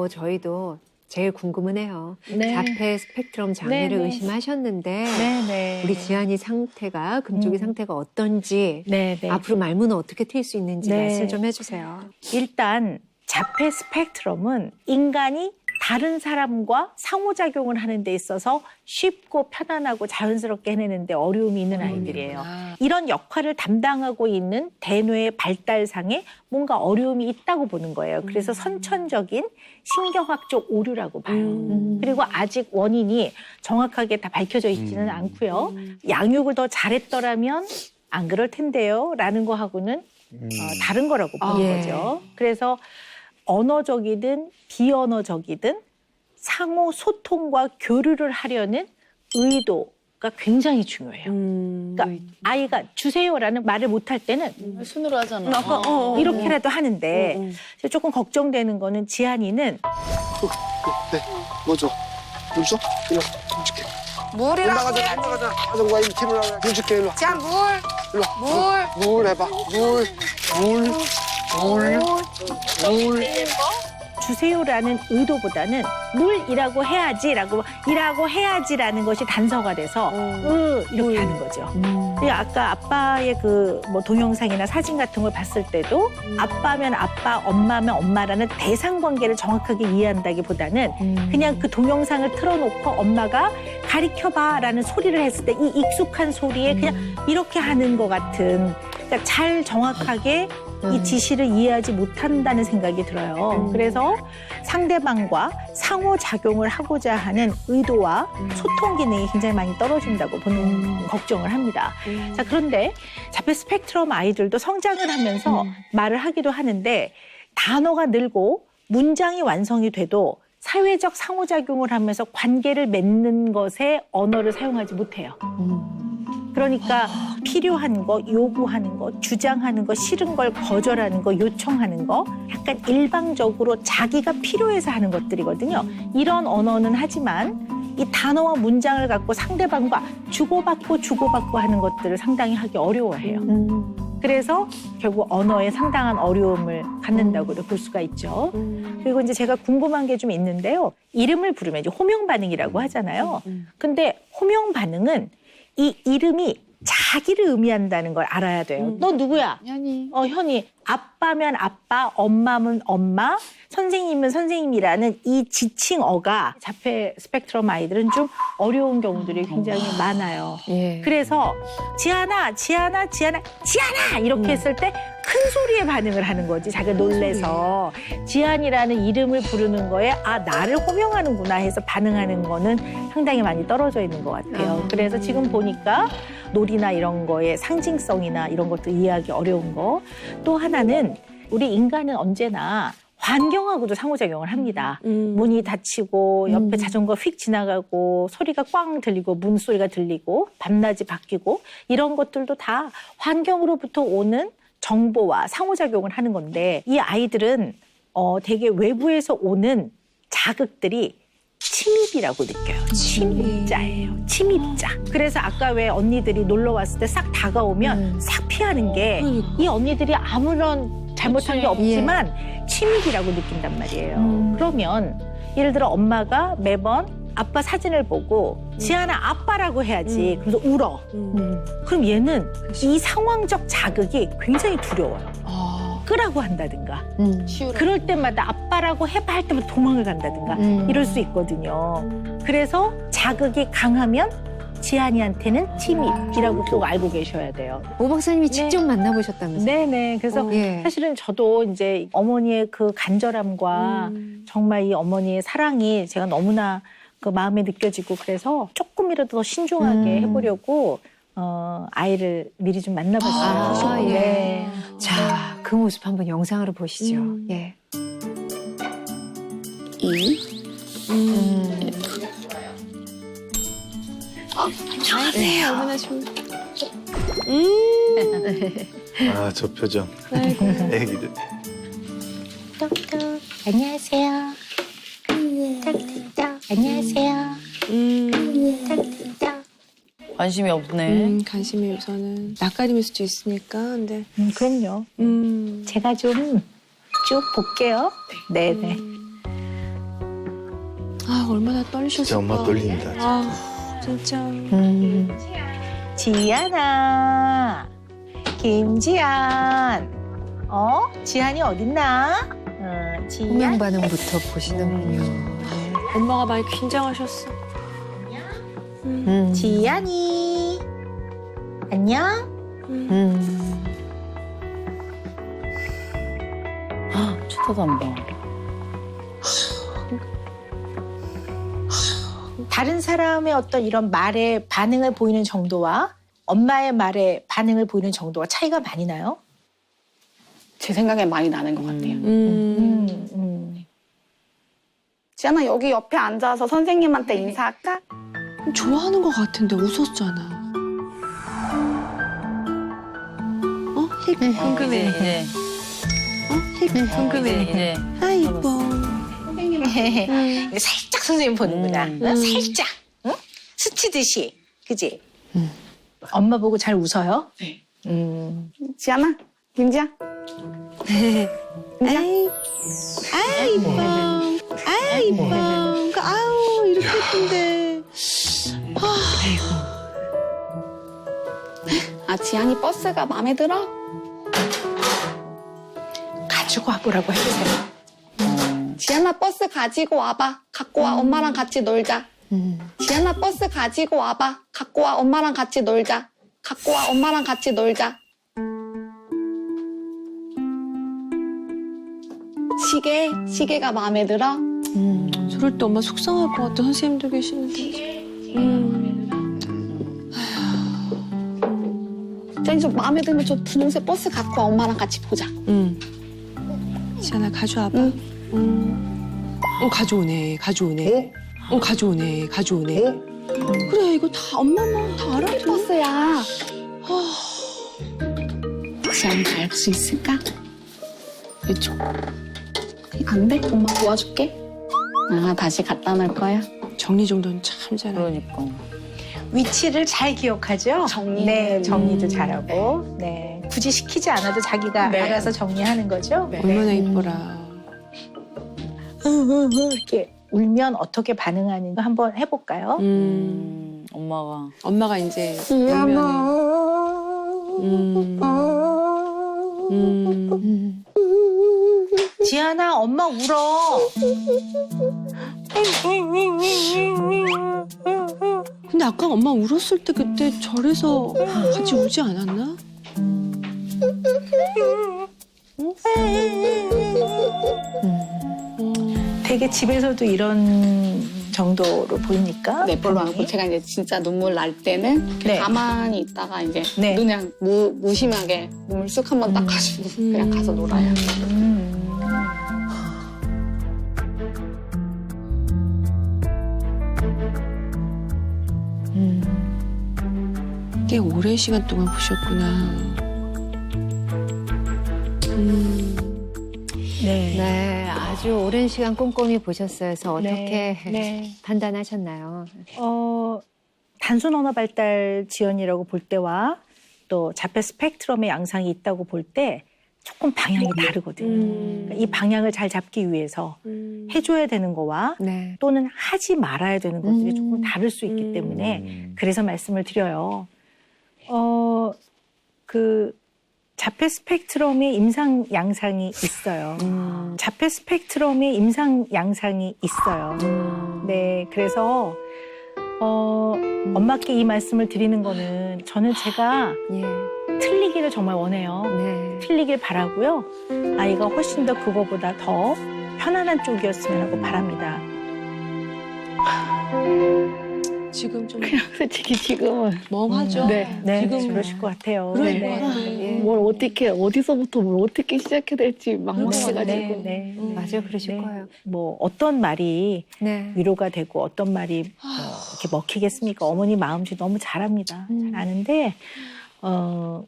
더 저희도 제일 궁금은 해요. 네. 자폐 스펙트럼 장애를 네네. 의심하셨는데 네네. 우리 지안이 상태가 금쪽이 상태가 어떤지 네네. 앞으로 말문은 어떻게 트일 수 있는지 네. 말씀 좀 해주세요. 일단 자폐 스펙트럼은 인간이 다른 사람과 상호작용을 하는 데 있어서 쉽고 편안하고 자연스럽게 해내는데 어려움이 있는 아이들이에요. 이런 역할을 담당하고 있는 대뇌의 발달상에 뭔가 어려움이 있다고 보는 거예요. 그래서 선천적인 신경학적 오류라고 봐요. 그리고 아직 원인이 정확하게 다 밝혀져 있지는 않고요. 양육을 더 잘했더라면 안 그럴 텐데요 라는 거하고는 다른 거라고 보는 예. 거죠. 그래서 언어적이든 비언어적이든 상호 소통과 교류를 하려는 의도가 굉장히 중요해요. 그러니까 아이가 주세요라는 말을 못할 때는 손으로 하잖아. 이렇게라도 하는데 조금 걱정되는 거는 지한이는 네, 뭐 줘? 물 줘? 일로 와, 물 줄게. 물이라고 올라가자, 해야지. 올라가자. 가자, 와, 이리 올라가. 물 줄게, 일로 와. 자, 물. 일로 와. 물 해봐. 물. 주세요라는 의도보다는 물이라고 해야지라는 것이 단서가 돼서 이렇게 하는 거죠. 그리고 아까 아빠의 그 뭐 동영상이나 사진 같은 걸 봤을 때도 아빠면 아빠, 엄마면 엄마라는 대상 관계를 정확하게 이해한다기보다는 그냥 그 동영상을 틀어놓고 엄마가 가리켜봐라는 소리를 했을 때 이 익숙한 소리에 그냥 이렇게 하는 것 같은, 그러니까 잘 정확하게 이 지시를 이해하지 못한다는 생각이 들어요. 그래서 상대방과 상호작용을 하고자 하는 의도와 소통 기능이 굉장히 많이 떨어진다고 보는 걱정을 합니다. 자, 그런데 자폐 스펙트럼 아이들도 성장을 하면서 말을 하기도 하는데 단어가 늘고 문장이 완성이 돼도 사회적 상호작용을 하면서 관계를 맺는 것에 언어를 사용하지 못해요. 그러니까 필요한 거, 요구하는 거, 주장하는 거, 싫은 걸 거절하는 거, 요청하는 거, 약간 일방적으로 자기가 필요해서 하는 것들이거든요. 이런 언어는 하지만 이 단어와 문장을 갖고 상대방과 주고받고 하는 것들을 상당히 하기 어려워해요. 그래서 결국 언어에 상당한 어려움을 갖는다고도 볼 수가 있죠. 그리고 이제 제가 궁금한 게 좀 있는데요. 이름을 부르면 이제 호명 반응이라고 하잖아요. 근데 호명 반응은 이 이름이 자기를 의미한다는 걸 알아야 돼요. 너 누구야? 현이. 현이. 아빠면 아빠, 엄마면 엄마, 선생님은 선생님이라는 이 지칭어가 자폐 스펙트럼 아이들은 좀 어려운 경우들이 굉장히 많아요. 예. 그래서 지안아 이렇게 했을 때 큰 소리에 반응을 하는 거지. 자기가 놀래서. 지안이라는 이름을 부르는 거에 나를 호명하는구나 해서 반응하는 거는 상당히 많이 떨어져 있는 것 같아요. 그래서 지금 보니까 놀이나 이런 거에 상징성이나 이런 것도 이해하기 어려운 거. 또 하나는 우리 인간은 언제나 환경하고도 상호작용을 합니다. 문이 닫히고 옆에 자전거 휙 지나가고 소리가 꽝 들리고 문소리가 들리고 밤낮이 바뀌고 이런 것들도 다 환경으로부터 오는 정보와 상호작용을 하는 건데 이 아이들은 되게 외부에서 오는 자극들이 침입이라고 느껴요. 침입자예요. 침입자. 그래서 아까 왜 언니들이 놀러 왔을 때 싹 다가오면 싹 피하는 게 이 언니들이 아무런 잘못한 게 없지만 침입이라고 느낀단 말이에요. 그러면 예를 들어 엄마가 매번 아빠 사진을 보고 지안아 아빠라고 해야지. 그래서 울어. 그럼 얘는 이 상황적 자극이 굉장히 두려워요. 끄라고 한다든가. 그럴 때마다 아빠라고 해봐 할 때마다 도망을 간다든가 이럴 수 있거든요. 그래서 자극이 강하면 지안이한테는 침입이라고 꼭 알고 계셔야 돼요. 오 박사님이 직접 만나보셨다면서요? 네네. 그래서 예. 사실은 저도 이제 어머니의 그 간절함과 정말 이 어머니의 사랑이 제가 너무나 그 마음에 느껴지고 그래서 조금이라도 더 신중하게 해보려고 아이를 미리 좀 만나봤어요. 예. 네. 자, 그 모습 한번 영상으로 보시죠. 예. 네, 얼마나 좋은. 아, 저 표정. 애기들. 똑똑. 안녕하세요. 똑똑. 안녕하세요. 똑똑. 관심이 없네. 관심이 우선은 낯가림일 수도 있으니까. 근데 그럼요. 제가 좀 쭉 볼게요. 네네. 아, 얼마나 떨리셨을까. 진짜 엄마 떨린다. 아, 진짜. 지안아, 김지안. 지안이 어딨나? 지안. 호명 반응부터 보시는군요. 엄마가 많이 긴장하셨어. 지안이. 안녕? 쳐다도 안 봐. 다른 사람의 어떤 이런 말에 반응을 보이는 정도와 엄마의 말에 반응을 보이는 정도가 차이가 많이 나요? 제 생각엔 많이 나는 것 같아요. 지안아 여기 옆에 앉아서 선생님한테 인사할까? 좋아하는 것 같은데 웃었잖아. 궁금해. 이제 궁금해. 이제 아, 이뻐. 살짝 선생님 보는구나. 응? 살짝. 응? 스치듯이. 그지? 엄마 보고 잘 웃어요? 네. 지안아, 김지아. 아이, 이뻐. 아이, 이뻐. 아우, 이렇게 예쁜데. 아 지안이 버스가 마음에 들어? 가지고 와보라고 해주세요. 지안아 버스 가지고 와봐. 갖고 와. 엄마랑 같이 놀자. 지안아 버스 가지고 와봐. 갖고 와. 엄마랑 같이 놀자. 갖고 와. 엄마랑 같이 놀자. 시계가 마음에 들어? 저럴 때 엄마 속상할 것 같아. 선생님도 계시는데. 지안이 좀 마음에 들면 저 분홍색 버스 갖고 와. 엄마랑 같이 보자. 지안아, 가져와봐. 가져오네. 가져오네. 가져오네. 그래, 이거 다 엄마만 다 알아. 버스야. 지안이 갈 수 있을까? 이쪽. 안 돼? 엄마 도와줄게. 아, 다시 갖다 놓을 거야? 정리정돈 참 잘해. 그러니까. 위치를 잘 기억하죠? 정리. 네, 정리도 잘하고. 네. 굳이 시키지 않아도 자기가 네. 알아서 정리하는 거죠? 네. 얼마나 이뻐라. 이렇게 울면 어떻게 반응하는지 한번 해볼까요? 엄마가. 엄마가 이제 지안아, 엄마 울어. 근데 아까 엄마 울었을 때 그때 절에서 같이 울지 않았나? 되게 집에서도 이런 정도로 보입니까? 네, 별로 안 하고 제가 이제 진짜 눈물 날 때는 네. 가만히 있다가 이제 네. 그냥 무심하게 눈물 쓱 한번 닦아주고 그냥 가서 놀아요. 꽤 오랜 시간 동안 보셨구나. 네. 네, 아주 오랜 시간 꼼꼼히 보셨어요. 그래서 어떻게 네. 판단하셨나요? 단순 언어 발달 지연이라고 볼 때와 또 자폐 스펙트럼의 양상이 있다고 볼 때 조금 방향이 다르거든요. 그러니까 이 방향을 잘 잡기 위해서 해줘야 되는 거와 네. 또는 하지 말아야 되는 것들이 조금 다를 수 있기 때문에 그래서 말씀을 드려요. 자폐 스펙트럼의 임상 양상이 있어요. 자폐 스펙트럼의 임상 양상이 있어요. 네, 그래서 엄마께 이 말씀을 드리는 거는 저는 제가 예. 틀리기를 정말 원해요. 네. 틀리길 바라고요. 아이가 훨씬 더 그거보다 더 편안한 쪽이었으면 하고 바랍니다. 지금 좀 솔직히 지금은 멍하죠? 네, 지금 그러실 것 같아요. 그럴 네. 것 같아. 예. 뭘 어떻게 어디서부터 뭘 어떻게 시작해야 될지 막막해가지고 네. 맞아요, 그러실 네. 거예요. 뭐 어떤 말이 네. 위로가 되고 어떤 말이 이렇게 먹히겠습니까? 어머니 마음씨 너무 잘합니다. 잘 아는데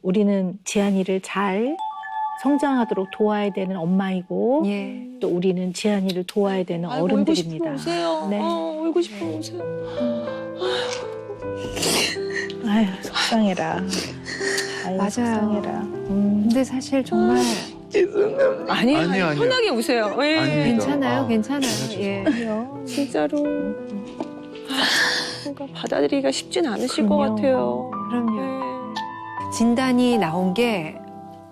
우리는 지안이를 잘 성장하도록 도와야 되는 엄마이고 예. 또 우리는 지안이를 도와야 되는 아이고, 어른들입니다. 울고 싶으면 오세요. 네. 울고 싶으면 오세요. 아유 속상해라. 아유, 맞아요. 속상해라. 근데 사실 정말 아니에요. 아니요, 아니요. 편하게 우세요. 예. 아닙니다. 괜찮아요, 아, 괜찮아요. 예. 진짜로. 그러니까 받아들이기가 쉽진 않으실 것 그럼요. 같아요. 그럼요. 예. 진단이 나온 게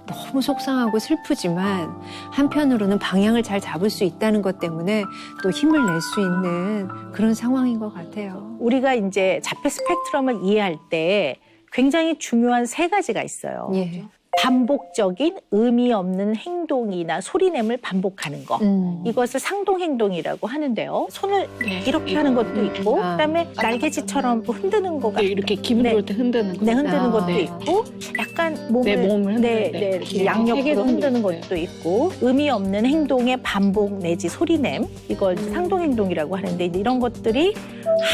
너무 속상하고 슬프지만 한편으로는 방향을 잘 잡을 수 있다는 것 때문에 또 힘을 낼 수 있는 그런 상황인 것 같아요. 우리가 이제 자폐 스펙트럼을 이해할 때 굉장히 중요한 세 가지가 있어요. 예. 반복적인 의미 없는 행동이나 소리냄을 반복하는 거. 이것을 상동행동이라고 하는데요. 손을 이렇게 하는 것도 있고, 아. 그다음에 날개짓처럼 흔드는 거 같아요. 이렇게 기분 좋을 때 흔드는 거. 네, 흔드는 아. 것도 네. 있고, 약간 몸을, 내 몸을 흔드는 네, 데. 네, 이렇게 네, 양옆으로 세계도 흔드는 있어요. 것도 있고, 의미 없는 행동의 반복 내지 소리냄, 이걸 상동행동이라고 하는데, 이런 것들이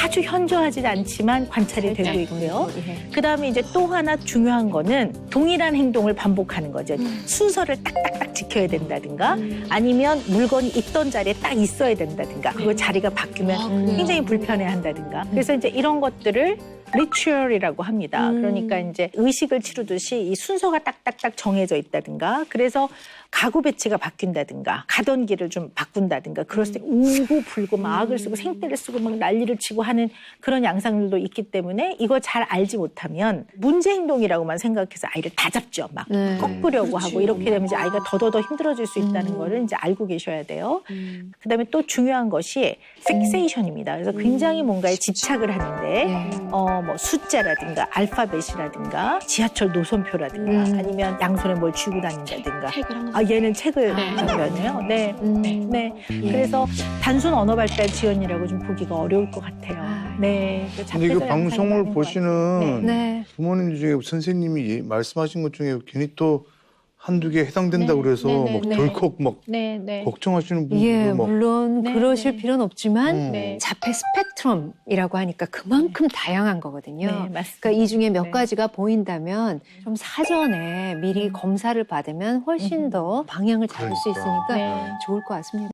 아주 현저하지 않지만 관찰이 되고 있고요. 그다음에 이제 또 하나 중요한 거는 동일한 행동을 반복하는 거죠. 순서를 딱딱딱 지켜야 된다든가 아니면 물건이 있던 자리에 딱 있어야 된다든가 그거 자리가 바뀌면 굉장히 불편해한다든가 그래서 이제 이런 것들을 리추얼이라고 합니다. 그러니까 이제 의식을 치르듯이 이 순서가 딱딱딱 정해져 있다든가 그래서 가구 배치가 바뀐다든가 가던 길을 좀 바꾼다든가 그랬을 때 울고 불고 막 악을 쓰고 생떼를 쓰고 막 난리를 치고 하는 그런 양상들도 있기 때문에 이거 잘 알지 못하면 문제 행동이라고만 생각해서 아이를 다 잡죠. 막 네. 꺾으려고 하고 이렇게 되면 이제 아이가 더더더 힘들어질 수 있다는 거를 이제 알고 계셔야 돼요. 그다음에 또 중요한 것이 픽세이션입니다. 그래서 굉장히 뭔가에 집착을 하는데 예. 뭐 숫자라든가 알파벳이라든가 지하철 노선표라든가 아니면 양손에 뭘 쥐고 다닌다든가 얘는 책을 보면요. 네. 네. 그래서 단순 언어 발달 지연이라고 좀 보기가 어려울 것 같아요. 네. 근데 이거 방송을 네. 보시는 네. 부모님 중에 선생님이 말씀하신 것 중에 괜히 또 한두 개 해당된다고 그래서 막 덜컥 막 네, 네. 걱정하시는 분들도 예, 막 물론 네, 그러실 네. 필요는 없지만 네. 자폐 스펙트럼이라고 하니까 그만큼 다양한 거거든요. 네, 맞습니다. 그러니까 이 중에 몇 네. 가지가 보인다면 좀 사전에 미리 검사를 받으면 훨씬 더 방향을 잡을 수 그러니까. 있으니까 네. 좋을 것 같습니다.